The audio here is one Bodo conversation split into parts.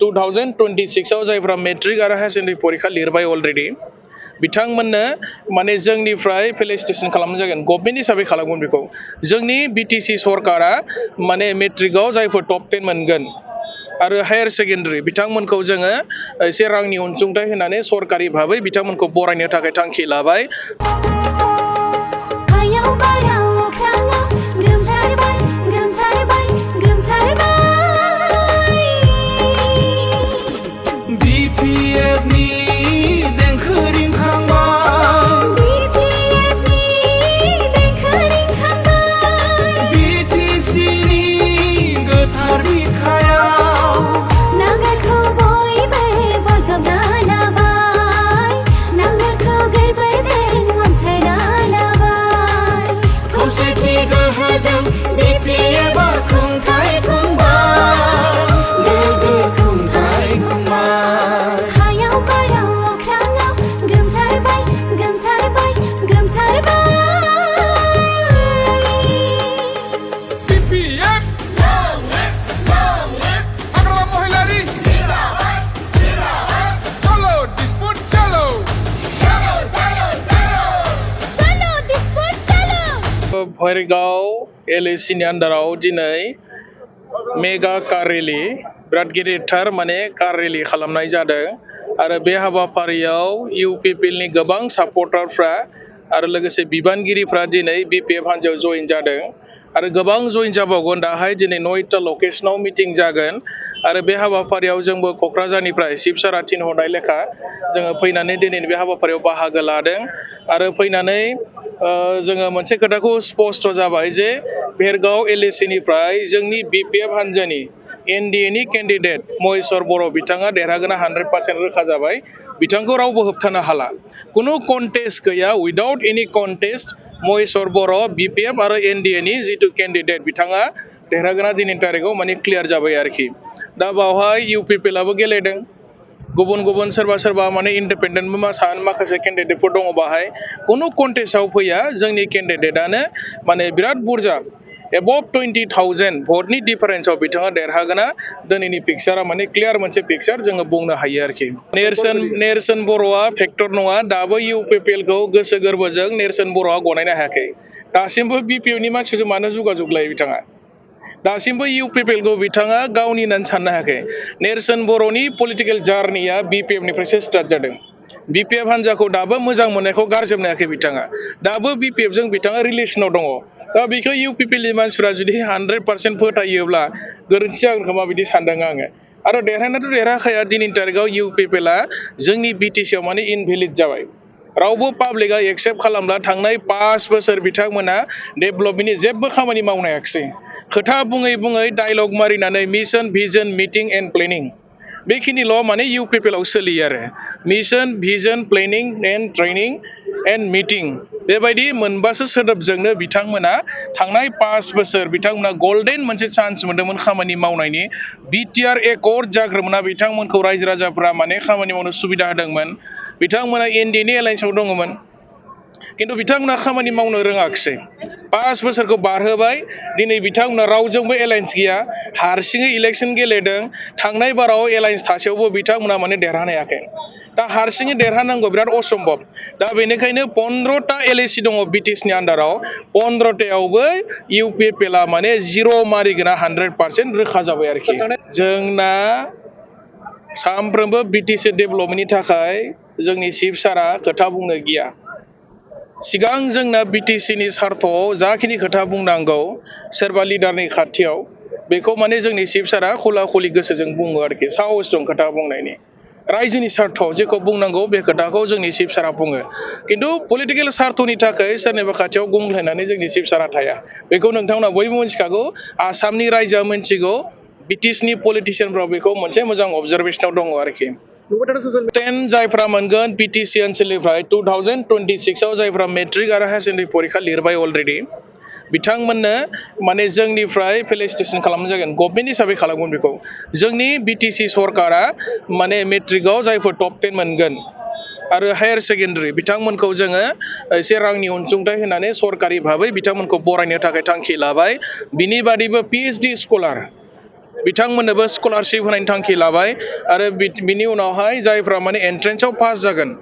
2026 आव जायफ्रा मेट्रिक आरो हायार सेकेन्डारि परीक्षा लिरबाय अलरेडि बिथांमोननो माने जोंनिफ्राय फेलिसिटेसन खालामनाय जागोन गभर्नमेन्ट हिसाबै खालामगोन बेखौ जोंनि बिटिसि सरकारा माने मेट्रिकआव जायफोर टप 10 मोनगोन आरो हायार सेकेन्डारि बिथांमोनखौ जोङो एसे रांनि अनसुंथाइ होनानै सरकारि भाबै बिथांमोनखौ बरायनो थाखाय थांखि लाबाय भैरगाव एलएसिनि आन्दाराव दिनै मेगा कार रेलि बिराद गिदिरथार माने कार रेलि खालामनाय जादों आरो बे हाबाफारियाव इउपिपिएलनि गोबां सापर्टारफ्रा आरो लोगोसे बिबानगिरिफ्रा दिनै बिपिएफ हान्जायाव जइन जादों आरो गोबां जइन जाबावगोन दाहाय दिनै 9टा लकेशनाव मिटिं जागोन आरो बे हाबाफारियाव जोंबो क'क्राझारनिफ्राय चिफ सारा थिनहरनाय लेखा जोङो फैनानै दिनैनि बे हाबाफारियाव बाहागो लादों आरो फैनानै जोङो मोनसे खोथाखौ स्पष्ट जाबाय जे भेरगाव एलएसिनिफ्राय जोंनि बिपिएफ हान्जानि एनडिएनि केन्डिडेट महेश्वर बर' बिथाङा देरहागोना 100% रोखा जाबाय बिथांखौ रावबो होबथानो हाला कुनु कन्टेस्ट गैया उइदाउट एनि कन्टेस्ट महेश्वर बर' बिपिएफ आरो एनडिएनि जिथु केन्डिडेट बिथाङा देरहागोना दिनैनि तारिखआव माने क्लियार जाबाय आरोखि दा बावहाय इउपिपिएलआबो गेलेदों गुबुन गुबुन सोरबा माने इन्डिपेन्डेन्टबो माखासे केन्डिडेटफोर दङ बाहाय कुनु कन्टेस्टआव फैया जोंनि केन्डिडेटआनो माने बिराद बुरजा एबभ 20,000 भटनि डिफारेन्सआव बिथाङा देरहागोना दिनैनि पिक्सारा माने क्लियार मोनसे पिक्सार जोङो बुंनो हायो आरोखि नेरसोन बर'आ फेक्टर नङा दाबो इउपिपिएलखौ गोसो गोरबोजों नेरसोन बर'आ गनायनो हायाखै दासिमबो बिपिएफनि मानसिफोरजों मानो जुगाजुग लायो बिथाङा दासिमबो इउपिपिएलखौ बिथाङा गावनि होननानै साननो हायाखै नेरसोन बर'नि पलिटिकेल जार्निया बिपिएफनिफ्रायसो स्टार्ट जादों बिपिएफ हान्जाखौ दाबो मोजां मोननायखौ गारजोबनो हायाखै बिथाङा दाबो बिपिएफजों बिथाङा रिलेसनाव दङ दा बेखौ इउपिपिएलनि मानसिफ्रा जुदि 100% फोथायोब्ला गोरोन्थि जागोन खोमा बिदि सानदों आङो आरो देरहानायाथ' देरहाखाया दिनैनि तारिखआव इउपिपिएलआ जोंनि बिटिसिआव माने इनभेलिड जाबाय रावबो पाब्लिकआ एक्सेप्ट खालामला थांनाय 5 बोसोर बिथांमोना डेभेलपमेन्टनि जेबो खामानि मावनो हायाखिसै खोथा बुङै डायलग मारिनानै mission vision meeting and planning बेखिनिल' माने इउपिपिएलआव सोलियो आरो mission vision planning and training and meeting बेबायदि मोनबासो सोदोबजोंनो बिथांमोना थांनाय 5 बोसोर बिथांमोना गल्डेन मोनसे चान्स मोन्दोंमोन खामानि मावनायनि बिटिआर एकर्ड जाग्रोमोना बिथांमोनखौ रायजो राजाफ्रा माने खामानि मावनो सुबिदा होदोंमोन बिथांमोना एनडिएनि एलायन्सआव दङमोन किन्तु बिथांमोना खामानि मावनो रोङाखिसै 5 बोसोरखौ बारहोबाय दिनै बिथांमोना रावजोंबो एलायन्स गैया हारसिङै इलेक्सन गेलेदों थांनाय बाराव एलायन्स थासेयावबो बिथांमोना माने देरहानो हायाखै दा हारसिङै देरहानांगौ बिराद असम्भब दा बेनिखायनो 15टा एलएसि दङ बिटिसिनि आन्दाराव 15टायावबो इउपिपिएलआ माने जिर' मारिगोना 100% रोखा जाबाय आरोखि जोंना सानफ्रोमबो बिटिसि डेभेलपमेन्टनि थाखाय जोंनि चिफ सारा खोथा बुंनो गिया सिगां जोंना बिटिसिनि सार्थआव जाखिनि खोथा बुंनांगौ सोरबा लिडारनि खाथियाव बेखौ माने जोंनि चिफ सारा खुला खुलि गोसोजों बुङो आरोखि साहस दं खोथा बुंनायनि रायजोनि सार्थआव जेखौ बुंनांगौ बे खोथाखौ जोंनि चिफ सारा बुङो किन्तु पलिटिकेल सार्थनि थाखाय सोरनिबा खाथियाव गंग्लायनानै जोंनि चिफ सारा थाया बेखौ नोंथांमोना बयबो मिथिखागौ आसामनि रायजोआ मिथिगौ बिटिसिनि पलिटिसियानफ्रा बेखौ मोनसे मोजां अबजारभेसनाव दङ आरोखि जायफ्रा मोनगोन बिटिसि ओनसोलनिफ्राय 2026 आव जायफ्रा मेट्रिक आरो हायार सेकेन्डारि परीक्षा लिरबाय अलरेडि बिथांमोननो माने जोंनिफ्राय फेलिसिटेसन खालामनाय जागोन गभर्नमेन्ट हिसाबै खालामगोन बेखौ जोंनि बिटिसि सरकारा माने मेट्रिकआव जायफोर टप 10 मोनगोन आरो हायार सेकेन्डारि बिथांमोनखौ जोङो एसे रांनि अनसुंथाइ होनानै सरकारि भाबै बिथांमोनखौ बरायनो थाखाय थांखि लाबाय बिनि बादैबो पिएइचडि स्कलार बिथांमोननोबो स्कलारशिप होनायनि थांखि लाबाय आरो बिनि उनावहाय जायफ्रा माने एन्ट्रेन्सआव पास जागोन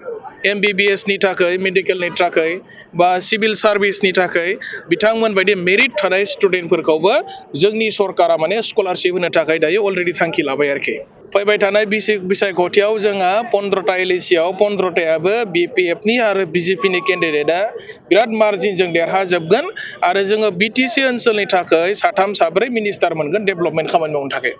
MBBS नि थाखाय मेडिकेलनि थाखाय बा सिभिल सार्भिसनि थाखाय बिथांमोन बायदि मेरिट थानाय स्टुडेन्टफोरखौबो जोंनि सरकारा माने स्कलारशिप होनो थाखाय दायो अलरेडि थांखि लाबाय आरोखि फैबाय थानाय बिसायख'थियाव जोंहा 15टा एलएसियाव 15टायाबो BPF नि आरो BJP नि केन्डिडेटआ बिराद मार्जिनजों देरहाजोबगोन आरो जोङो BTC ओनसोलनि थाखाय साथाम साब्रै मिनिस्टार मोनगोन डेभेलपमेन्ट खामानि मावनो थाखाय